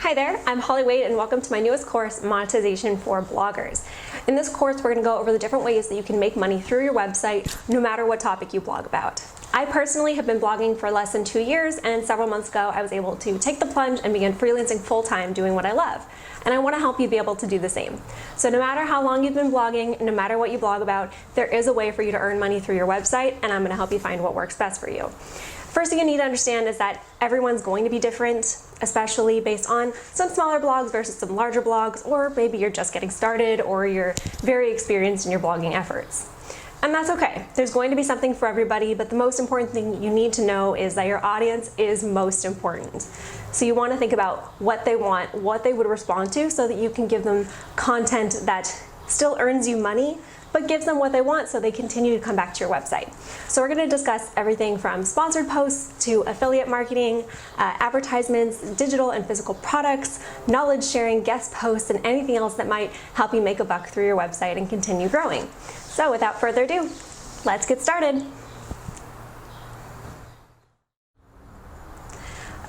Hi there, I'm Holly Wade and welcome to my newest course, Monetization for Bloggers. In this course, we're going to go over the different ways that you can make money through your website, no matter what topic you blog about. I personally have been blogging for less than 2 years, and several months ago I was able to take the plunge and begin freelancing full-time doing what I love. And I want to help you be able to do the same. So no matter how long you've been blogging, no matter what you blog about, there is a way for you to earn money through your website, and I'm going to help you find what works best for you. First thing you need to understand is that everyone's going to be different, especially based on some smaller blogs versus some larger blogs, or maybe you're just getting started or you're very experienced in your blogging efforts. And that's okay. There's going to be something for everybody, but the most important thing you need to know is that your audience is most important. So you want to think about what they want, what they would respond to, so that you can give them content that still earns you money, but gives them what they want so they continue to come back to your website. So we're going to discuss everything from sponsored posts to affiliate marketing, advertisements, digital and physical products, knowledge sharing, guest posts, and anything else that might help you make a buck through your website and continue growing. So without further ado, let's get started.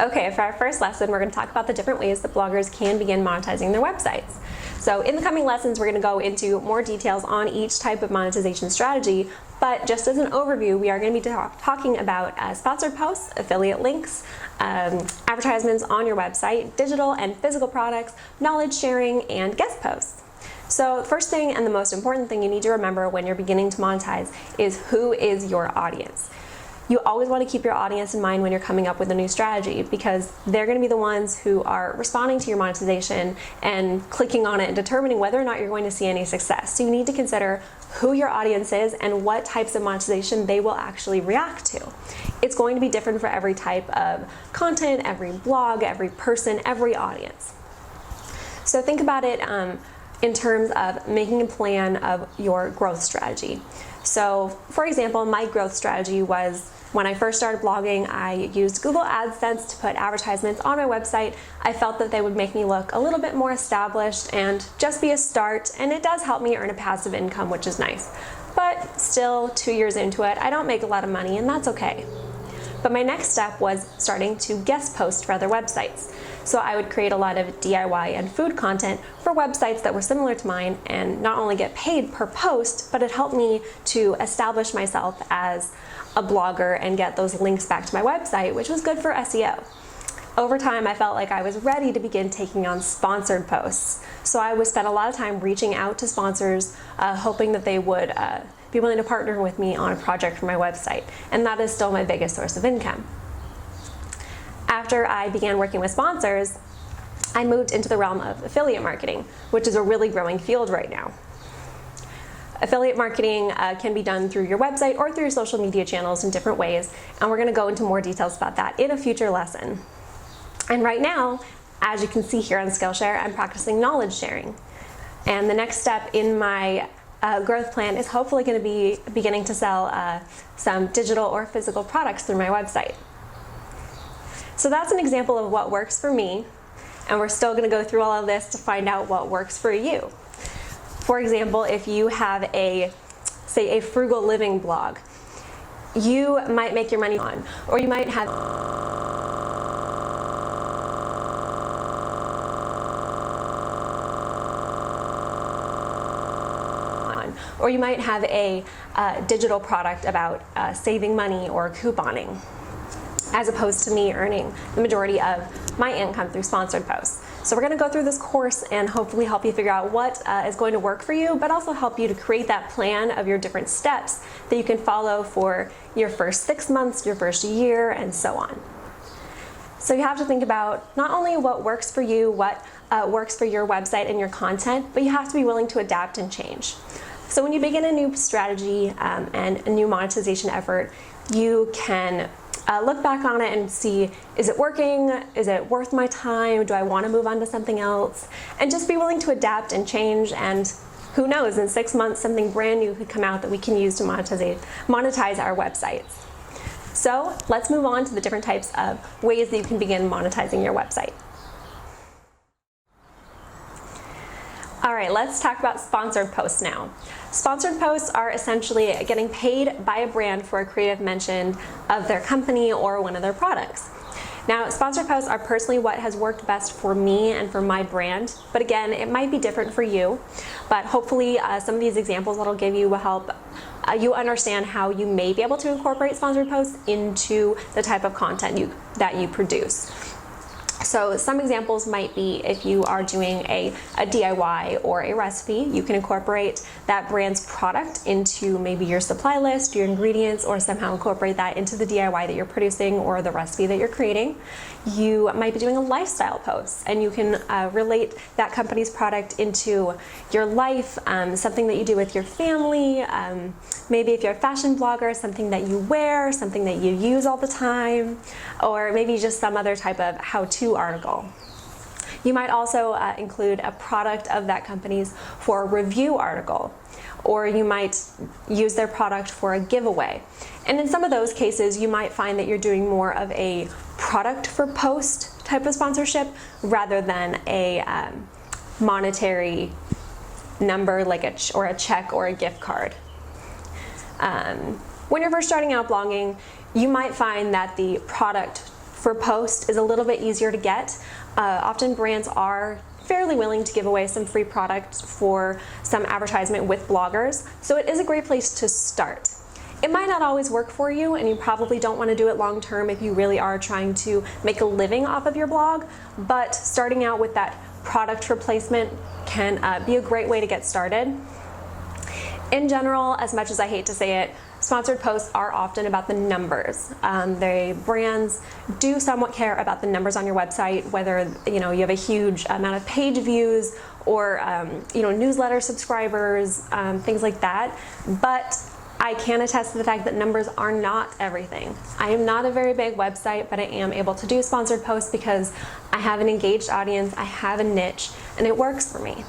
Okay, for our first lesson, we're going to talk about the different ways that bloggers can begin monetizing their websites. So in the coming lessons, we're going to go into more details on each type of monetization strategy, but just as an overview, we are going to be talking about sponsored posts, affiliate links, advertisements on your website, digital and physical products, knowledge sharing, and guest posts. So the first thing and the most important thing you need to remember when you're beginning to monetize is who is your audience. You always want to keep your audience in mind when you're coming up with a new strategy, because they're going to be the ones who are responding to your monetization and clicking on it and determining whether or not you're going to see any success. So you need to consider who your audience is and what types of monetization they will actually react to. It's going to be different for every type of content, every blog, every person, every audience. So think about it in terms of making a plan of your growth strategy. So for example, my growth strategy was, when I first started blogging, I used Google AdSense to put advertisements on my website. I felt that they would make me look a little bit more established and just be a start, and it does help me earn a passive income, which is nice. But still, 2 years into it, I don't make a lot of money, and that's okay. But my next step was starting to guest post for other websites. So I would create a lot of DIY and food content for websites that were similar to mine, and not only get paid per post, but it helped me to establish myself as a blogger and get those links back to my website, which was good for SEO. Over time, I felt like I was ready to begin taking on sponsored posts. So I would spend a lot of time reaching out to sponsors, hoping that they would be willing to partner with me on a project for my website. And that is still my biggest source of income. After I began working with sponsors, I moved into the realm of affiliate marketing, which is a really growing field right now. Affiliate marketing can be done through your website or through your social media channels in different ways, and we're going to go into more details about that in a future lesson. And right now, as you can see here on Skillshare, I'm practicing knowledge sharing. And the next step in my growth plan is hopefully going to be beginning to sell some digital or physical products through my website. So that's an example of what works for me, and we're still going to go through all of this to find out what works for you. For example, if you have say a frugal living blog, you might make your money on, or you might have a digital product about saving money or couponing, as opposed to me earning the majority of my income through sponsored posts. So we're going to go through this course and hopefully help you figure out what is going to work for you, but also help you to create that plan of your different steps that you can follow for your first 6 months, your first year, and so on. So you have to think about not only what works for you, what works for your website and your content, but you have to be willing to adapt and change. So when you begin a new strategy and a new monetization effort, you can look back on it and see, is it working? Is it worth my time? Do I want to move on to something else? And just be willing to adapt and change and Who knows, in 6 months, something brand new could come out that we can use to monetize our websites. So let's move on to the different types of ways that you can begin monetizing your website. All right, let's talk about sponsored posts now. Sponsored posts are essentially getting paid by a brand for a creative mention of their company or one of their products. Now, sponsored posts are personally what has worked best for me and for my brand, but again, it might be different for you, but hopefully some of these examples that I'll give you will help you understand how you may be able to incorporate sponsored posts into the type of content that you produce. So some examples might be if you are doing a DIY or a recipe, you can incorporate that brand's product into maybe your supply list, your ingredients, or somehow incorporate that into the DIY that you're producing or the recipe that you're creating. You might be doing a lifestyle post, and you can relate that company's product into your life, something that you do with your family, maybe if you're a fashion blogger, something that you wear, something that you use all the time, or maybe just some other type of how-to article. You might also include a product of that company's for a review article, or you might use their product for a giveaway. And in some of those cases, you might find that you're doing more of a product for post type of sponsorship rather than a monetary number like a check or a gift card. When you're first starting out blogging, you might find that the product for post is a little bit easier to get. Often brands are fairly willing to give away some free products for some advertisement with bloggers, so it is a great place to start. It might not always work for you, and you probably don't want to do it long term if you really are trying to make a living off of your blog, but starting out with that product for placement can be a great way to get started. In general, as much as I hate to say it, sponsored posts are often about the numbers. Brands do somewhat care about the numbers on your website, whether you have a huge amount of page views or newsletter subscribers, things like that. But I can attest to the fact that numbers are not everything. I am not a very big website, but I am able to do sponsored posts because I have an engaged audience, I have a niche, and it works for me.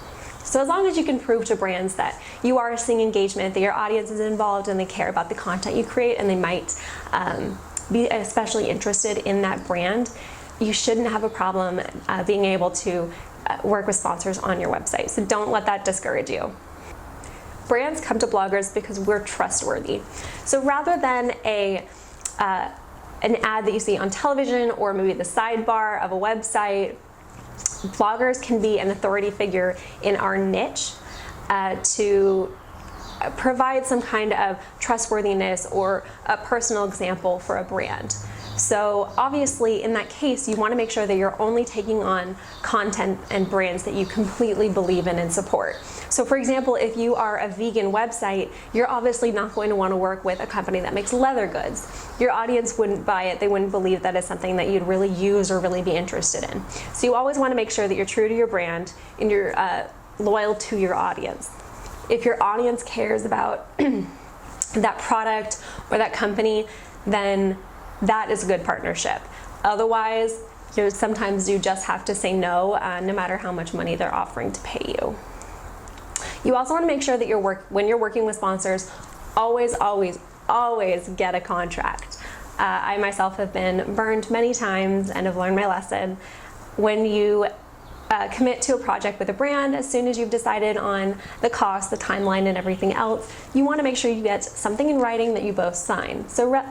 So as long as you can prove to brands that you are seeing engagement, that your audience is involved and they care about the content you create, and they might be especially interested in that brand, you shouldn't have a problem being able to work with sponsors on your website. So don't let that discourage you. Brands come to bloggers because we're trustworthy. So rather than an ad that you see on television or maybe the sidebar of a website, bloggers can be an authority figure in our niche to provide some kind of trustworthiness or a personal example for a brand. So obviously in that case, you want to make sure that you're only taking on content and brands that you completely believe in and support. So for example, if you are a vegan website, you're obviously not going to want to work with a company that makes leather goods. Your audience wouldn't buy it, they wouldn't believe that it's something that you'd really use or really be interested in. So you always want to make sure that you're true to your brand and you're loyal to your audience. If your audience cares about that product or that company, then that is a good partnership. Otherwise, sometimes you just have to say no, no matter how much money they're offering to pay you. You also want to make sure that when you're working with sponsors, always get a contract. I myself have been burned many times and have learned my lesson. When you commit to a project with a brand, as soon as you've decided on the cost, the timeline, and everything else, you want to make sure you get something in writing that you both sign. So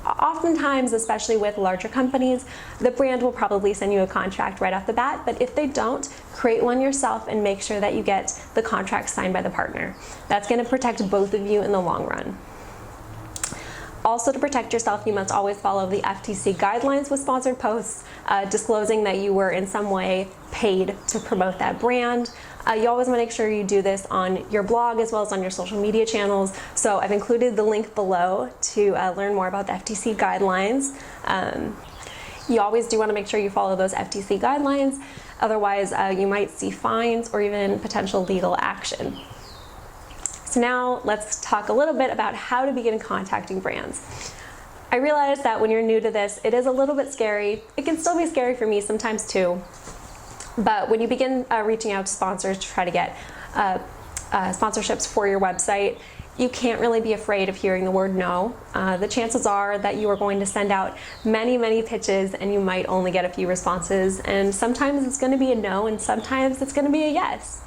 oftentimes, especially with larger companies, the brand will probably send you a contract right off the bat, but if they don't, create one yourself and make sure that you get the contract signed by the partner. That's going to protect both of you in the long run. Also, to protect yourself, you must always follow the FTC guidelines with sponsored posts, disclosing that you were in some way paid to promote that brand. You always want to make sure you do this on your blog as well as on your social media channels. So I've included the link below to learn more about the FTC guidelines. You always do want to make sure you follow those FTC guidelines. Otherwise, you might see fines or even potential legal action. So now let's talk a little bit about how to begin contacting brands. I realize that when you're new to this, it is a little bit scary. It can still be scary for me sometimes too. But when you begin reaching out to sponsors to try to get sponsorships for your website, you can't really be afraid of hearing the word no. The chances are that you are going to send out many, many pitches and you might only get a few responses, and sometimes it's going to be a no and sometimes it's going to be a yes.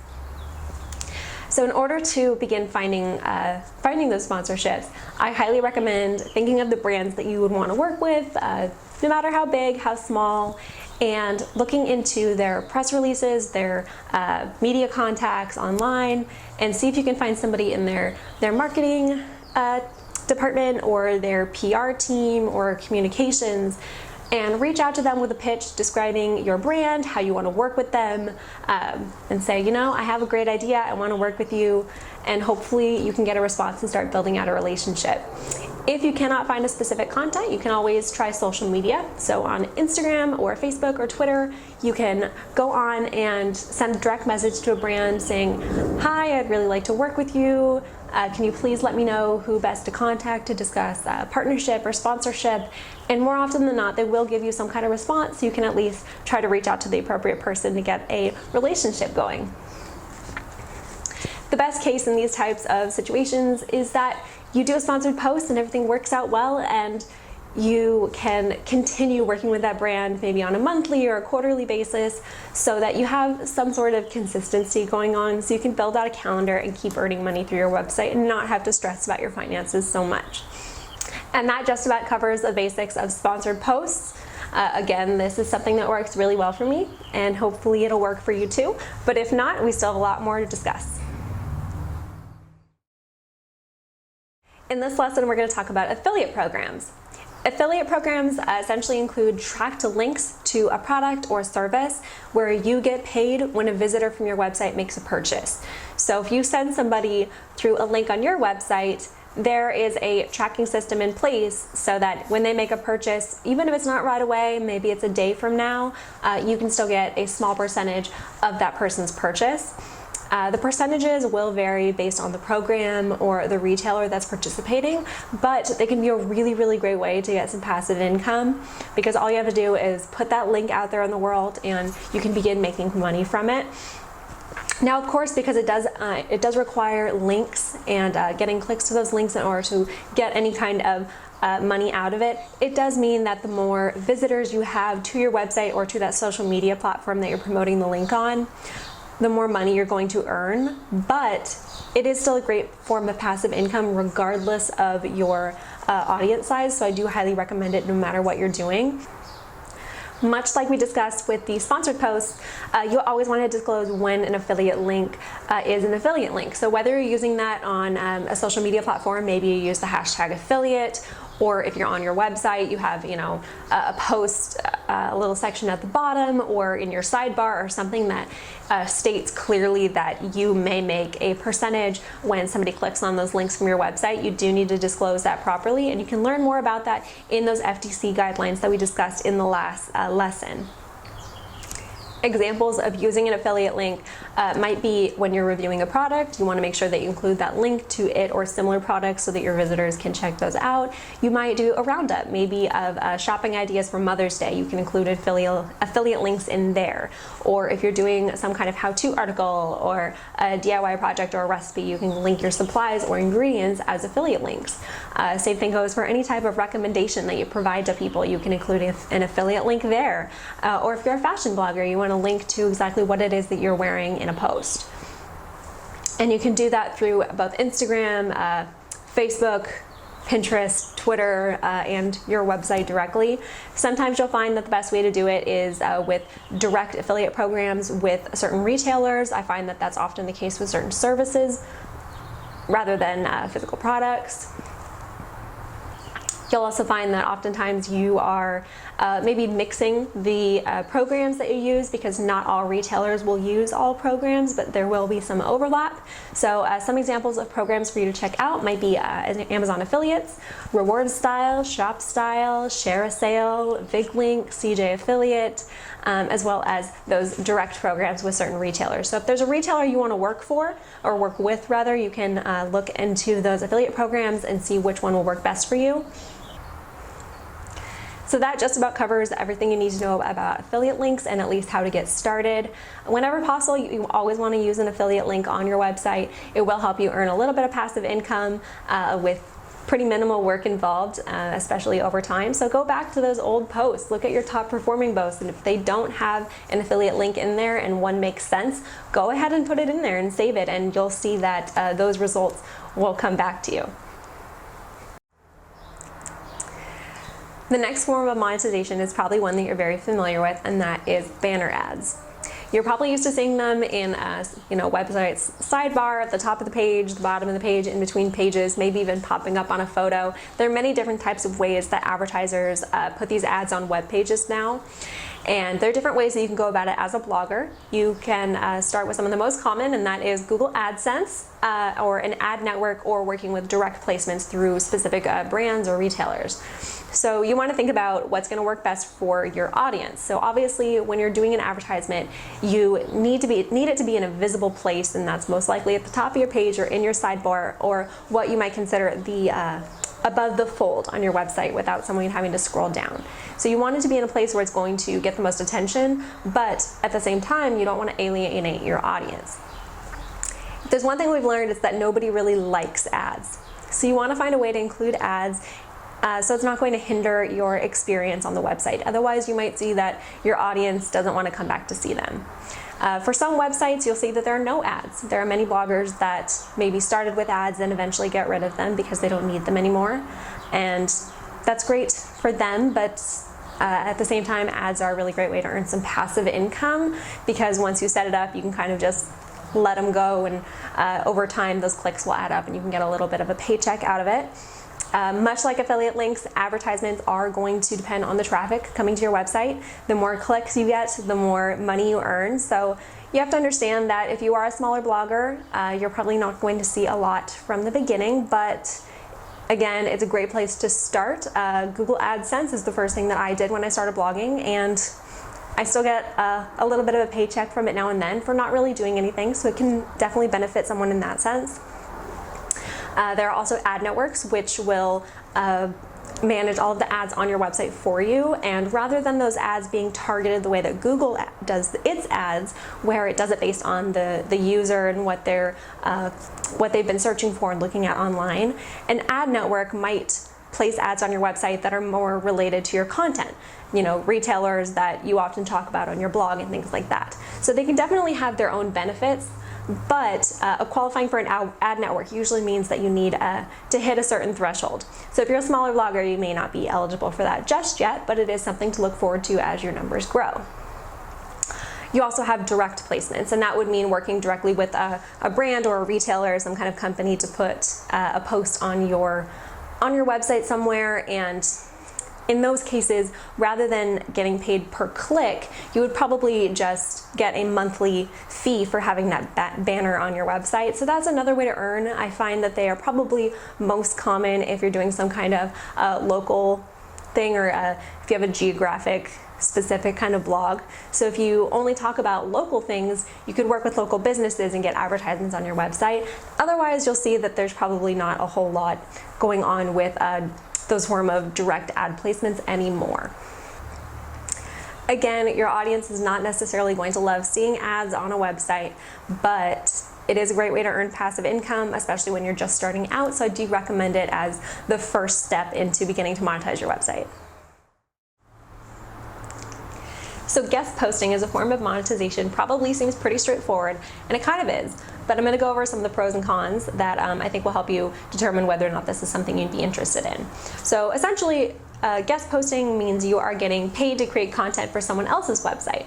So in order to begin finding those sponsorships, I highly recommend thinking of the brands that you would want to work with, no matter how big, how small, and looking into their press releases, their media contacts online, and see if you can find somebody in their marketing department or their PR team or communications, and reach out to them with a pitch describing your brand, how you want to work with them, and say, you know, I have a great idea, I want to work with you, and hopefully you can get a response and start building out a relationship. If you cannot find a specific content, you can always try social media. So on Instagram or Facebook or Twitter, you can go on and send a direct message to a brand saying, hi, I'd really like to work with you. Can you please let me know who best to contact to discuss partnership or sponsorship? And more often than not, they will give you some kind of response, so you can at least try to reach out to the appropriate person to get a relationship going. The best case in these types of situations is that you do a sponsored post and everything works out well, and you can continue working with that brand maybe on a monthly or a quarterly basis, so that you have some sort of consistency going on, so you can build out a calendar and keep earning money through your website and not have to stress about your finances so much. And that just about covers the basics of sponsored posts. Again, this is something that works really well for me, and hopefully it'll work for you too. But if not, we still have a lot more to discuss. In this lesson, we're going to talk about affiliate programs. Affiliate programs essentially include tracked links to a product or service where you get paid when a visitor from your website makes a purchase. So if you send somebody through a link on your website, there is a tracking system in place so that when they make a purchase, even if it's not right away, maybe it's a day from now, you can still get a small percentage of that person's purchase. The percentages will vary based on the program or the retailer that's participating, but they can be a really, really great way to get some passive income, because all you have to do is put that link out there in the world and you can begin making money from it. Now, of course, because it does require links and getting clicks to those links in order to get any kind of money out of it, it does mean that the more visitors you have to your website or to that social media platform that you're promoting the link on, the more money you're going to earn. But it is still a great form of passive income regardless of your audience size, so I do highly recommend it no matter what you're doing. Much like we discussed with the sponsored posts, you always want to disclose when an affiliate link is an affiliate link. So whether you're using that on a social media platform, maybe you use the hashtag affiliate, or if you're on your website, you have, you know, a post, a little section at the bottom, or in your sidebar, or something that states clearly that you may make a percentage when somebody clicks on those links from your website. You do need to disclose that properly, and you can learn more about that in those FTC guidelines that we discussed in the last lesson. Examples of using an affiliate link might be when you're reviewing a product. You want to make sure that you include that link to it or similar products so that your visitors can check those out. You might do a roundup, maybe of shopping ideas for Mother's Day. You can include affiliate links in there. Or if you're doing some kind of how-to article or a DIY project or a recipe, you can link your supplies or ingredients as affiliate links. Same thing goes for any type of recommendation that you provide to people. You can include an affiliate link there. Or if you're a fashion blogger, you want to link to exactly what it is that you're wearing in a post. And you can do that through both Instagram, Facebook, Pinterest, Twitter, and your website directly. Sometimes you'll find that the best way to do it is with direct affiliate programs with certain retailers. I find that that's often the case with certain services rather than physical products. You'll also find that oftentimes you are maybe mixing the programs that you use, because not all retailers will use all programs, but there will be some overlap. So some examples of programs for you to check out might be Amazon affiliates, reward style, shop style, share a sale, VigLink, CJ affiliate, as well as those direct programs with certain retailers. So if there's a retailer you want to work for, or work with rather, you can look into those affiliate programs and see which one will work best for you. So that just about covers everything you need to know about affiliate links and at least how to get started. Whenever possible, you always want to use an affiliate link on your website. It will help you earn a little bit of passive income with pretty minimal work involved, especially over time. So go back to those old posts, look at your top performing posts, and if they don't have an affiliate link in there and one makes sense, go ahead and put it in there and save it, and you'll see that those results will come back to you. The next form of monetization is probably one that you're very familiar with, and that is banner ads. You're probably used to seeing them in websites sidebar, at the top of the page, the bottom of the page, in between pages, maybe even popping up on a photo. There are many different types of ways that advertisers put these ads on web pages now. And there are different ways that you can go about it as a blogger. You can start with some of the most common, and that is Google AdSense or an ad network, or working with direct placements through specific brands or retailers. So you want to think about what's going to work best for your audience. So obviously, when you're doing an advertisement, you need it to be in a visible place, and that's most likely at the top of your page or in your sidebar, or what you might consider the above the fold on your website without someone having to scroll down. So you want it to be in a place where it's going to get the most attention, but at the same time, you don't want to alienate your audience. If there's one thing we've learned, it's that nobody really likes ads. So you want to find a way to include ads so it's not going to hinder your experience on the website. Otherwise, you might see that your audience doesn't want to come back to see them. For some websites, you'll see that there are no ads. There are many bloggers that maybe started with ads and eventually get rid of them because they don't need them anymore. And that's great for them, but at the same time, ads are a really great way to earn some passive income, because once you set it up, you can kind of just let them go, and over time, those clicks will add up and you can get a little bit of a paycheck out of it. Much like affiliate links, advertisements are going to depend on the traffic coming to your website. The more clicks you get, the more money you earn. So you have to understand that if you are a smaller blogger, you're probably not going to see a lot from the beginning, but again, it's a great place to start. Google AdSense is the first thing that I did when I started blogging, and I still get a little bit of a paycheck from it now and then for not really doing anything, so it can definitely benefit someone in that sense. There are also ad networks, which will manage all of the ads on your website for you, and rather than those ads being targeted the way that Google does its ads, where it does it based on the user and what they've been searching for and looking at online, an ad network might place ads on your website that are more related to your content, retailers that you often talk about on your blog and things like that. So they can definitely have their own benefits, but qualifying for an ad network usually means that you need to hit a certain threshold. So if you're a smaller blogger, you may not be eligible for that just yet, but it is something to look forward to as your numbers grow. You also have direct placements, and that would mean working directly with a brand or a retailer, some kind of company, to put a post on your website somewhere. And in those cases, rather than getting paid per click, you would probably just get a monthly fee for having that banner on your website. So that's another way to earn. I find that they are probably most common if you're doing some kind of local thing, or if you have a geographic specific kind of blog. So if you only talk about local things, you could work with local businesses and get advertisements on your website. Otherwise, you'll see that there's probably not a whole lot going on with those form of direct ad placements anymore. Again, your audience is not necessarily going to love seeing ads on a website, but it is a great way to earn passive income, especially when you're just starting out. So I do recommend it as the first step into beginning to monetize your website. So guest posting as a form of monetization probably seems pretty straightforward, and it kind of is, but I'm going to go over some of the pros and cons that I think will help you determine whether or not this is something you'd be interested in. So essentially, guest posting means you are getting paid to create content for someone else's website.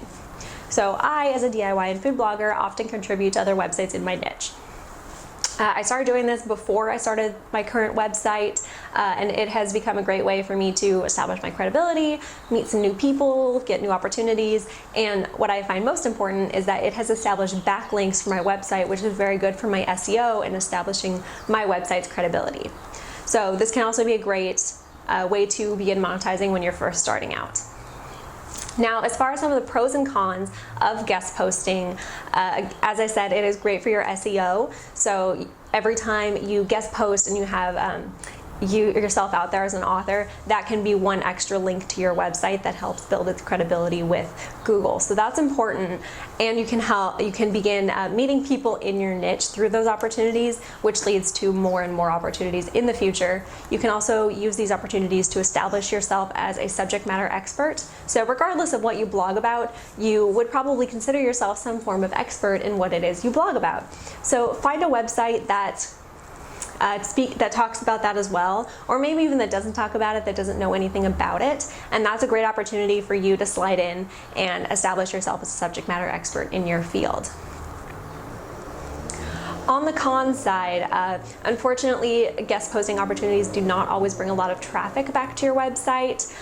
So I, as a DIY and food blogger, often contribute to other websites in my niche. I started doing this before I started my current website, and it has become a great way for me to establish my credibility, meet some new people, get new opportunities, and what I find most important is that it has established backlinks for my website, which is very good for my SEO and establishing my website's credibility. So this can also be a great way to begin monetizing when you're first starting out. Now, as far as some of the pros and cons of guest posting, as I said, it is great for your SEO. So every time you guest post and you have yourself out there as an author, that can be one extra link to your website that helps build its credibility with Google. So that's important, and you can begin meeting people in your niche through those opportunities, which leads to more and more opportunities in the future. You can also use these opportunities to establish yourself as a subject matter expert. So regardless of what you blog about, you would probably consider yourself some form of expert in what it is you blog about. So find a website that talks about that as well, or maybe even that doesn't talk about it, that doesn't know anything about it, and that's a great opportunity for you to slide in and establish yourself as a subject matter expert in your field. On the con side, unfortunately, guest posting opportunities do not always bring a lot of traffic back to your website.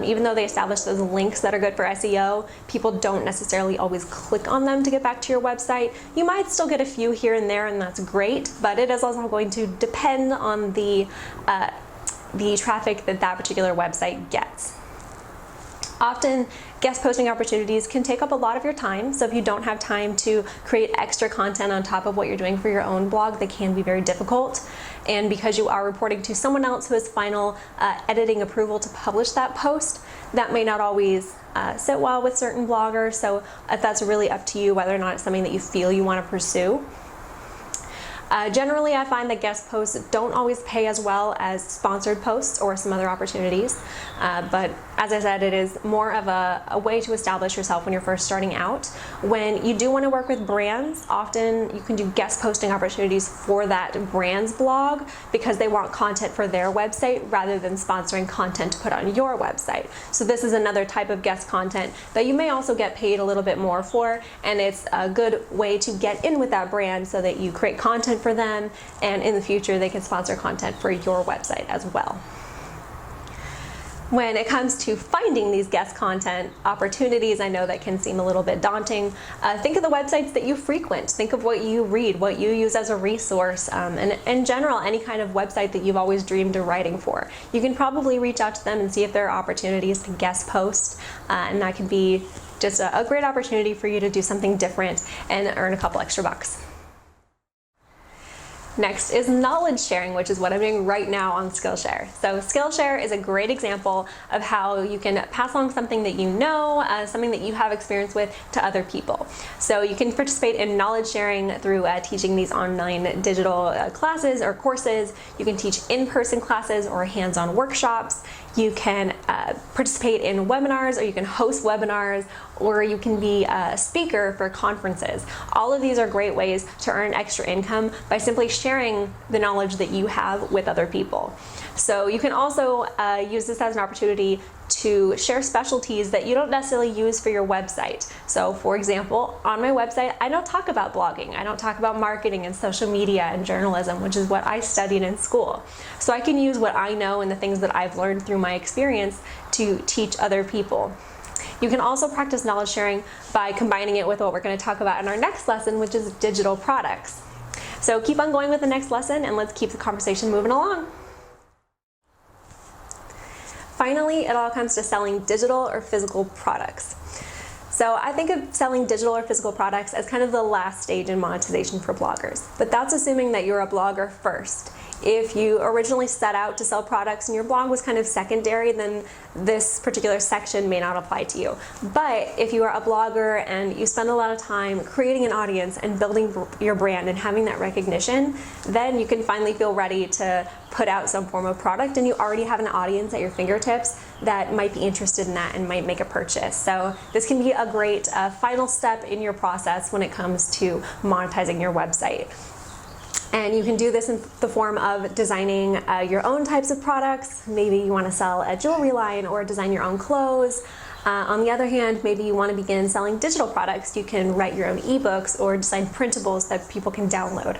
Even though they establish those links that are good for SEO, people don't necessarily always click on them to get back to your website. You might still get a few here and there, and that's great, but it is also going to depend on the traffic that particular website gets. Often, guest posting opportunities can take up a lot of your time, so if you don't have time to create extra content on top of what you're doing for your own blog, they can be very difficult. And because you are reporting to someone else who has final editing approval to publish that post, that may not always sit well with certain bloggers, so that's really up to you whether or not it's something that you feel you want to pursue. Generally, I find that guest posts don't always pay as well as sponsored posts or some other opportunities, but as I said, it is more of a way to establish yourself when you're first starting out. When you do want to work with brands, often you can do guest posting opportunities for that brand's blog because they want content for their website rather than sponsoring content to put on your website. So this is another type of guest content that you may also get paid a little bit more for, and it's a good way to get in with that brand so that you create content for them, and in the future they can sponsor content for your website as well. When it comes to finding these guest content opportunities, I know that can seem a little bit daunting. Think of the websites that you frequent. Think of what you read, what you use as a resource, and in general, any kind of website that you've always dreamed of writing for. You can probably reach out to them and see if there are opportunities to guest post, and that can be just a great opportunity for you to do something different and earn a couple extra bucks. Next is knowledge sharing, which is what I'm doing right now on Skillshare. So Skillshare is a great example of how you can pass along something that you know, something that you have experience with, to other people. So you can participate in knowledge sharing through teaching these online digital classes or courses. You can teach in-person classes or hands-on workshops. You can participate in webinars, or you can host webinars, or you can be a speaker for conferences. All of these are great ways to earn extra income by simply sharing the knowledge that you have with other people. So you can also use this as an opportunity to share specialties that you don't necessarily use for your website. So for example, on my website, I don't talk about blogging. I don't talk about marketing and social media and journalism, which is what I studied in school. So I can use what I know and the things that I've learned through my experience to teach other people. You can also practice knowledge sharing by combining it with what we're going to talk about in our next lesson, which is digital products. So keep on going with the next lesson, and let's keep the conversation moving along. Finally, it all comes to selling digital or physical products. So I think of selling digital or physical products as kind of the last stage in monetization for bloggers, but that's assuming that you're a blogger first. If you originally set out to sell products and your blog was kind of secondary, then this particular section may not apply to you. But if you are a blogger and you spend a lot of time creating an audience and building your brand and having that recognition, then you can finally feel ready to put out some form of product, and you already have an audience at your fingertips that might be interested in that and might make a purchase. So this can be a great final step in your process when it comes to monetizing your website. And you can do this in the form of designing your own types of products. Maybe you want to sell a jewelry line or design your own clothes. On the other hand, maybe you want to begin selling digital products. You can write your own ebooks or design printables that people can download.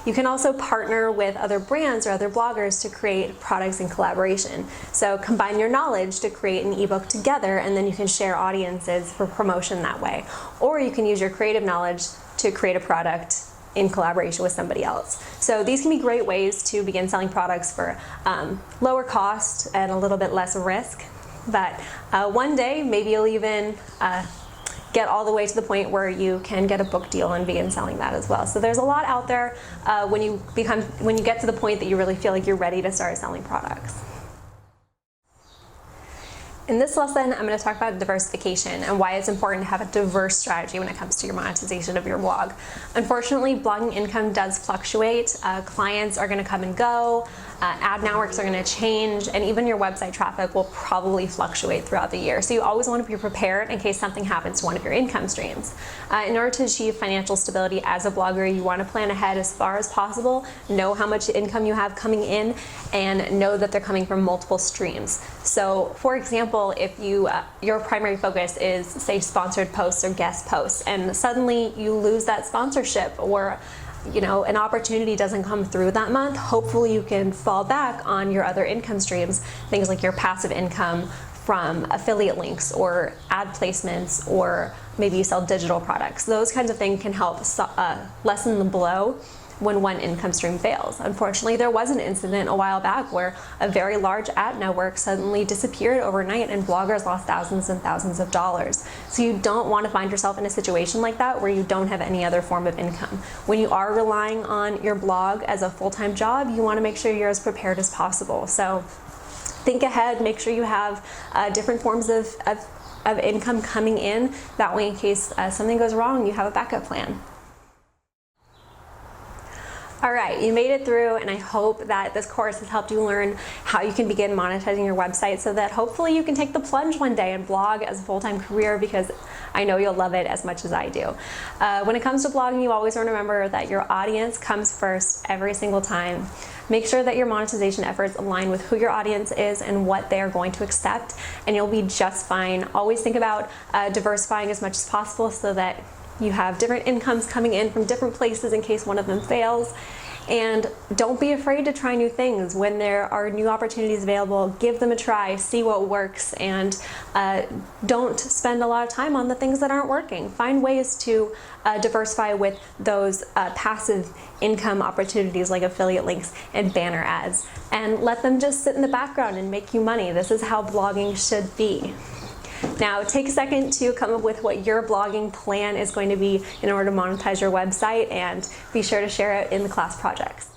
You can also partner with other brands or other bloggers to create products in collaboration. So combine your knowledge to create an ebook together, and then you can share audiences for promotion that way. Or you can use your creative knowledge to create a product in collaboration with somebody else. So these can be great ways to begin selling products for lower cost and a little bit less risk. But one day, maybe you'll even get all the way to the point where you can get a book deal and begin selling that as well. So there's a lot out there when you get to the point that you really feel like you're ready to start selling products. In this lesson, I'm going to talk about diversification and why it's important to have a diverse strategy when it comes to your monetization of your blog. Unfortunately, blogging income does fluctuate. Clients are going to come and go, ad networks are going to change, and even your website traffic will probably fluctuate throughout the year. So you always want to be prepared in case something happens to one of your income streams. In order to achieve financial stability as a blogger, you want to plan ahead as far as possible, know how much income you have coming in, and know that they're coming from multiple streams. So, for example, if your primary focus is, say, sponsored posts or guest posts, and suddenly you lose that sponsorship, or an opportunity doesn't come through that month, hopefully you can fall back on your other income streams, things like your passive income from affiliate links or ad placements, or maybe you sell digital products. Those kinds of things can help lessen the blow when one income stream fails. Unfortunately, there was an incident a while back where a very large ad network suddenly disappeared overnight and bloggers lost thousands and thousands of dollars. So you don't want to find yourself in a situation like that where you don't have any other form of income. When you are relying on your blog as a full-time job, you want to make sure you're as prepared as possible. So think ahead, make sure you have different forms of income coming in. That way, in case something goes wrong, you have a backup plan. All right, you made it through, and I hope that this course has helped you learn how you can begin monetizing your website so that hopefully you can take the plunge one day and blog as a full-time career, because I know you'll love it as much as I do. When it comes to blogging, you always want to remember that your audience comes first every single time. Make sure that your monetization efforts align with who your audience is and what they are going to accept, and you'll be just fine. Always think about diversifying as much as possible so that you have different incomes coming in from different places in case one of them fails. And don't be afraid to try new things. When there are new opportunities available, give them a try, see what works, and don't spend a lot of time on the things that aren't working. Find ways to diversify with those passive income opportunities like affiliate links and banner ads, and let them just sit in the background and make you money. This is how blogging should be. Now, take a second to come up with what your blogging plan is going to be in order to monetize your website, and be sure to share it in the class projects.